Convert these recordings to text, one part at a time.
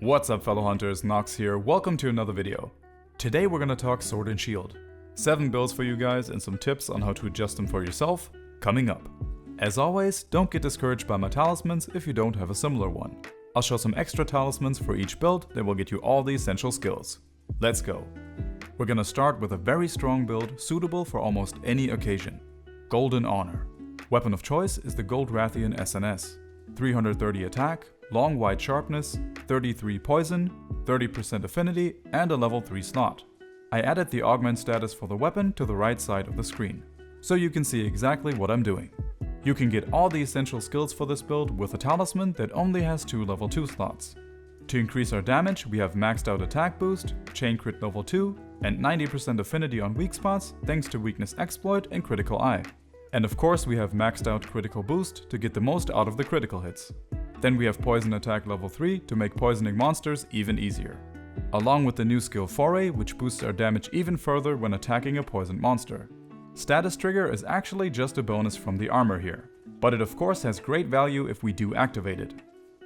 What's up fellow hunters, Nox here, welcome to another video. Today we're gonna talk Sword and Shield. 7 builds for you guys and some tips on how to adjust them for yourself, coming up. As always, don't get discouraged by my talismans if you don't have a similar one. I'll show some extra talismans for each build that will get you all the essential skills. Let's go. We're gonna start with a very strong build suitable for almost any occasion. Golden Honor. Weapon of choice is the Gold Rathian SNS. 330 attack, long wide sharpness, 33 poison, 30% affinity, and a level 3 slot. I added the augment status for the weapon to the right side of the screen, so you can see exactly what I'm doing. You can get all the essential skills for this build with a talisman that only has 2 level 2 slots. To increase our damage, we have maxed out attack boost, chain crit level 2, and 90% affinity on weak spots thanks to weakness exploit and critical eye. And of course we have maxed out critical boost to get the most out of the critical hits. Then we have poison attack level 3 to make poisoning monsters even easier. Along with the new skill Foray, which boosts our damage even further when attacking a poisoned monster. Status trigger is actually just a bonus from the armor here, but it of course has great value if we do activate it.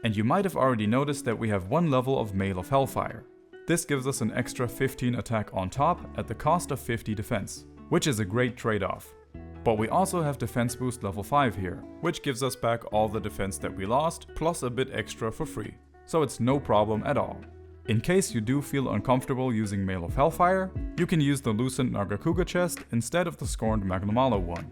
And you might have already noticed that we have 1 level of Mail of Hellfire. This gives us an extra 15 attack on top at the cost of 50 defense, which is a great trade-off. But we also have defense boost level 5 here, which gives us back all the defense that we lost, plus a bit extra for free, so it's no problem at all. In case you do feel uncomfortable using Mail of Hellfire, you can use the Lucent Nargacuga chest instead of the scorned Magnamalo one.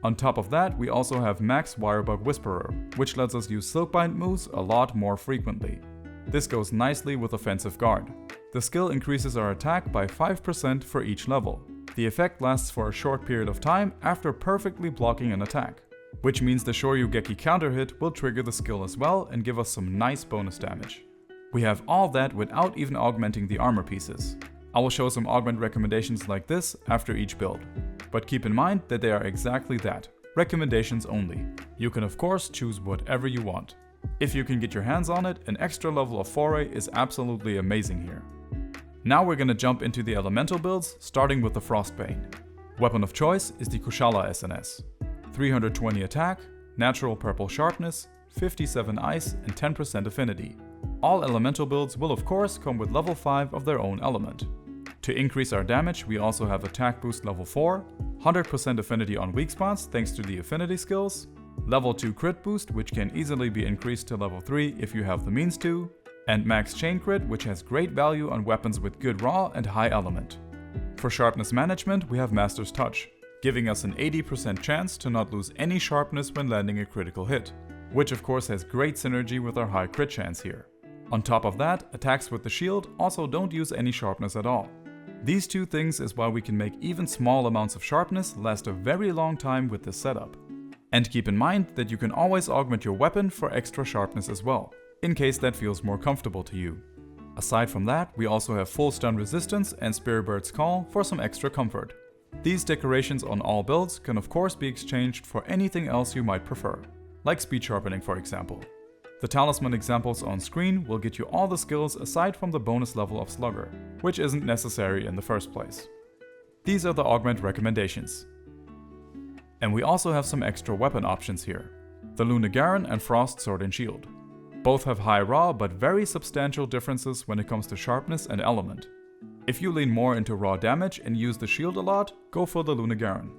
On top of that, we also have Max Wirebug Whisperer, which lets us use Silkbind moves a lot more frequently. This goes nicely with Offensive Guard. The skill increases our attack by 5% for each level. The effect lasts for a short period of time after perfectly blocking an attack, which means the Shoryugeki counter hit will trigger the skill as well and give us some nice bonus damage. We have all that without even augmenting the armor pieces. I will show some augment recommendations like this after each build, but keep in mind that they are exactly that, recommendations only. You can of course choose whatever you want. If you can get your hands on it, an extra level of Foray is absolutely amazing here. Now we're gonna jump into the elemental builds, starting with the Frostbane. Weapon of choice is the Kushala SNS. 320 attack, natural purple sharpness, 57 ice, and 10% affinity. All elemental builds will of course come with level 5 of their own element. To increase our damage, we also have attack boost level 4, 100% affinity on weak spots thanks to the affinity skills, level 2 crit boost, which can easily be increased to level 3 if you have the means to, and max chain crit, which has great value on weapons with good raw and high element. For sharpness management, we have Master's Touch, giving us an 80% chance to not lose any sharpness when landing a critical hit, which of course has great synergy with our high crit chance here. On top of that, attacks with the shield also don't use any sharpness at all. These two things is why we can make even small amounts of sharpness last a very long time with this setup. And keep in mind that you can always augment your weapon for extra sharpness as well, in case that feels more comfortable to you. Aside from that, we also have full stun resistance and Spiritbird's Call for some extra comfort. These decorations on all builds can of course be exchanged for anything else you might prefer, like speed sharpening for example. The talisman examples on screen will get you all the skills aside from the bonus level of Slugger, which isn't necessary in the first place. These are the augment recommendations. And we also have some extra weapon options here. The Lunagaron and Frost Sword and Shield. Both have high raw but very substantial differences when it comes to sharpness and element. If you lean more into raw damage and use the shield a lot, go for the Lunagaron.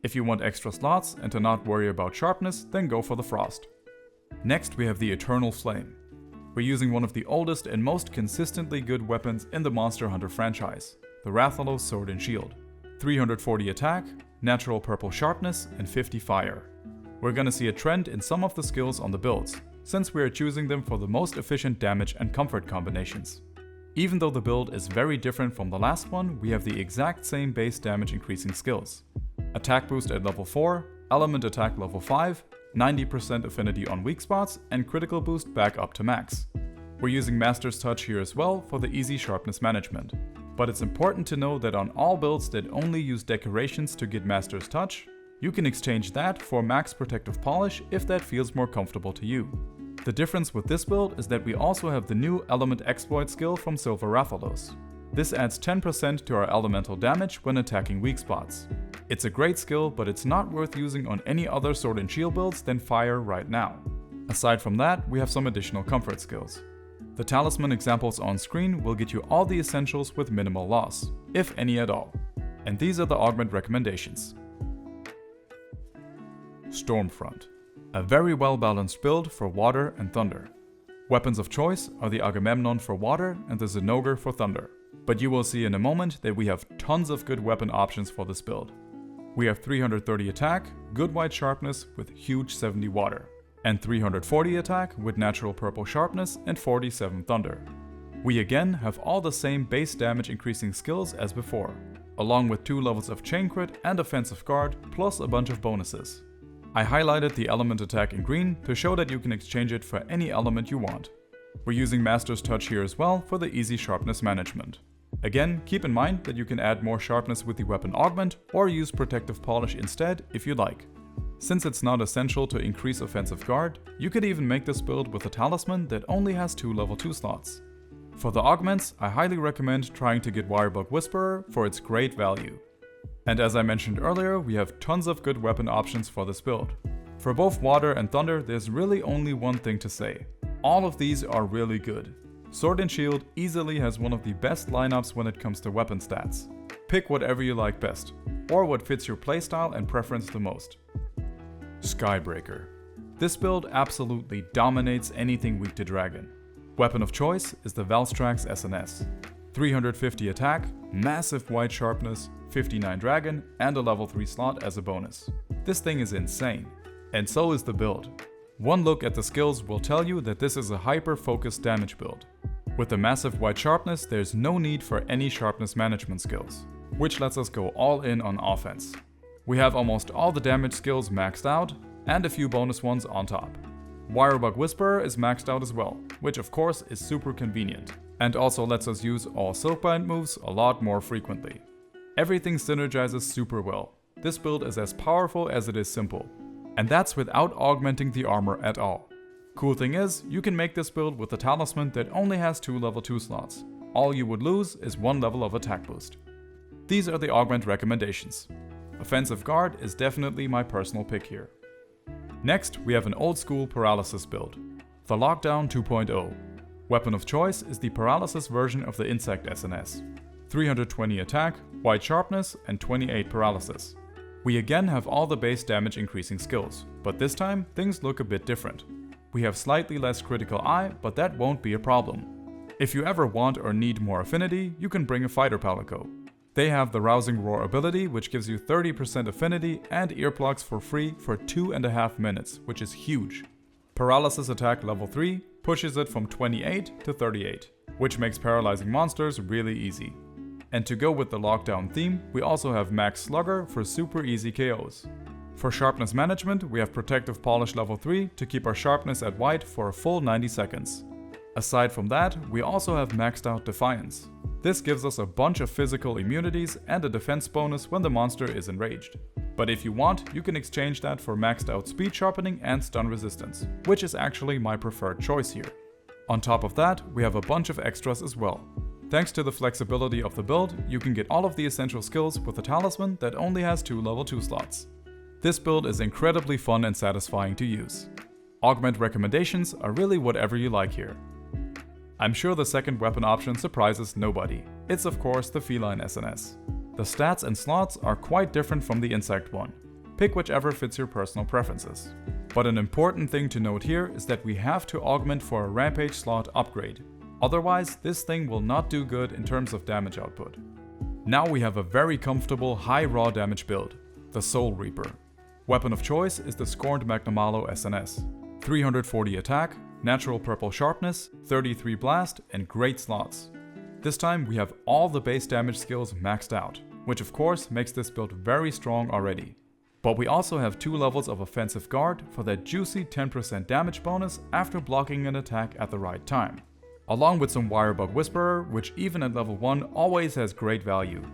If you want extra slots and to not worry about sharpness, then go for the Frost. Next we have the Eternal Flame. We're using one of the oldest and most consistently good weapons in the Monster Hunter franchise, the Rathalos Sword and Shield. 340 attack, natural purple sharpness, and 50 fire. We're gonna see a trend in some of the skills on the builds, since we are choosing them for the most efficient damage and comfort combinations. Even though the build is very different from the last one, we have the exact same base damage increasing skills. Attack boost at level 4, element attack level 5, 90% affinity on weak spots, and critical boost back up to max. We're using Master's Touch here as well for the easy sharpness management. But it's important to know that on all builds that only use decorations to get Master's Touch, you can exchange that for max protective polish if that feels more comfortable to you. The difference with this build is that we also have the new Element Exploit skill from Silver Rathalos. This adds 10% to our elemental damage when attacking weak spots. It's a great skill, but it's not worth using on any other Sword and Shield builds than Fire right now. Aside from that, we have some additional comfort skills. The Talisman examples on screen will get you all the essentials with minimal loss, if any at all. And these are the Augment recommendations. Stormfront. A very well balanced build for water and thunder. Weapons of choice are the Agamemnon for water and the Zinogre for thunder. But you will see in a moment that we have tons of good weapon options for this build. We have 330 attack, good white sharpness with huge 70 water, and 340 attack with natural purple sharpness and 47 thunder. We again have all the same base damage increasing skills as before, along with 2 levels of chain crit and offensive guard plus a bunch of bonuses. I highlighted the element attack in green to show that you can exchange it for any element you want. We're using Master's Touch here as well for the easy sharpness management. Again, keep in mind that you can add more sharpness with the weapon Augment or use Protective Polish instead if you like. Since it's not essential to increase offensive guard, you could even make this build with a Talisman that only has 2 level 2 slots. For the augments, I highly recommend trying to get Wirebug Whisperer for its great value. And as I mentioned earlier, we have tons of good weapon options for this build. For both water and thunder, there's really only one thing to say. All of these are really good. Sword and Shield easily has one of the best lineups when it comes to weapon stats. Pick whatever you like best, or what fits your playstyle and preference the most. Skybreaker. This build absolutely dominates anything weak to dragon. Weapon of choice is the Valstrax SNS. 350 attack, massive white sharpness, 59 dragon, and a level 3 slot as a bonus. This thing is insane. And so is the build. One look at the skills will tell you that this is a hyper-focused damage build. With the massive white sharpness, there's no need for any sharpness management skills, which lets us go all in on offense. We have almost all the damage skills maxed out, and a few bonus ones on top. Wirebug Whisperer is maxed out as well, which of course is super convenient, and also lets us use all Silkbind moves a lot more frequently. Everything synergizes super well. This build is as powerful as it is simple. And that's without augmenting the armor at all. Cool thing is, you can make this build with a Talisman that only has 2 level 2 slots. All you would lose is 1 level of attack boost. These are the Augment recommendations. Offensive Guard is definitely my personal pick here. Next, we have an old school Paralysis build. The Lockdown 2.0. Weapon of choice is the Paralysis version of the Insect SNS. 320 attack, white sharpness, and 28 paralysis. We again have all the base damage increasing skills, but this time things look a bit different. We have slightly less critical eye, but that won't be a problem. If you ever want or need more affinity, you can bring a Fighter Palico. They have the Rousing Roar ability, which gives you 30% affinity and earplugs for free for 2.5 minutes, which is huge. Paralysis attack level 3 pushes it from 28 to 38, which makes paralyzing monsters really easy. And to go with the lockdown theme, we also have Max Slugger for super easy KOs. For sharpness management, we have Protective Polish level 3 to keep our sharpness at white for a full 90 seconds. Aside from that, we also have maxed out Defiance. This gives us a bunch of physical immunities and a defense bonus when the monster is enraged. But if you want, you can exchange that for maxed out speed sharpening and stun resistance, which is actually my preferred choice here. On top of that, we have a bunch of extras as well. Thanks to the flexibility of the build, you can get all of the essential skills with a Talisman that only has 2 level 2 slots. This build is incredibly fun and satisfying to use. Augment recommendations are really whatever you like here. I'm sure the second weapon option surprises nobody. It's of course the Feline SNS. The stats and slots are quite different from the Insect one. Pick whichever fits your personal preferences. But an important thing to note here is that we have to augment for a Rampage slot upgrade. Otherwise, this thing will not do good in terms of damage output. Now we have a very comfortable high raw damage build, the Soul Reaper. Weapon of choice is the Scorned Magnamalo SNS. 340 attack, natural purple sharpness, 33 blast, and great slots. This time we have all the base damage skills maxed out, which of course makes this build very strong already. But we also have 2 levels of offensive guard for that juicy 10% damage bonus after blocking an attack at the right time. Along with some Wirebug Whisperer, which even at level 1 always has great value.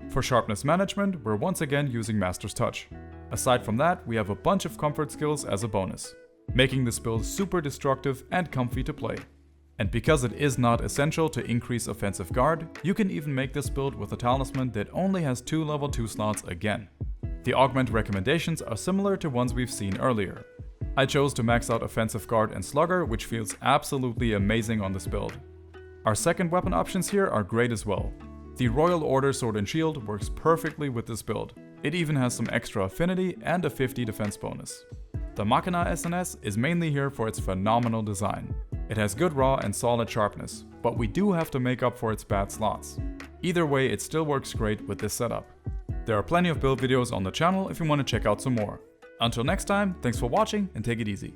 For sharpness management, we're once again using Master's Touch. Aside from that, we have a bunch of comfort skills as a bonus, making this build super destructive and comfy to play. And because it is not essential to increase offensive guard, you can even make this build with a Talisman that only has 2 level 2 slots again. The Augment recommendations are similar to ones we've seen earlier. I chose to max out Offensive Guard and Slugger, which feels absolutely amazing on this build. Our second weapon options here are great as well. The Royal Order Sword and Shield works perfectly with this build. It even has some extra affinity and a 50 defense bonus. The Machina SNS is mainly here for its phenomenal design. It has good raw and solid sharpness, but we do have to make up for its bad slots. Either way, it still works great with this setup. There are plenty of build videos on the channel if you want to check out some more. Until next time, thanks for watching and take it easy.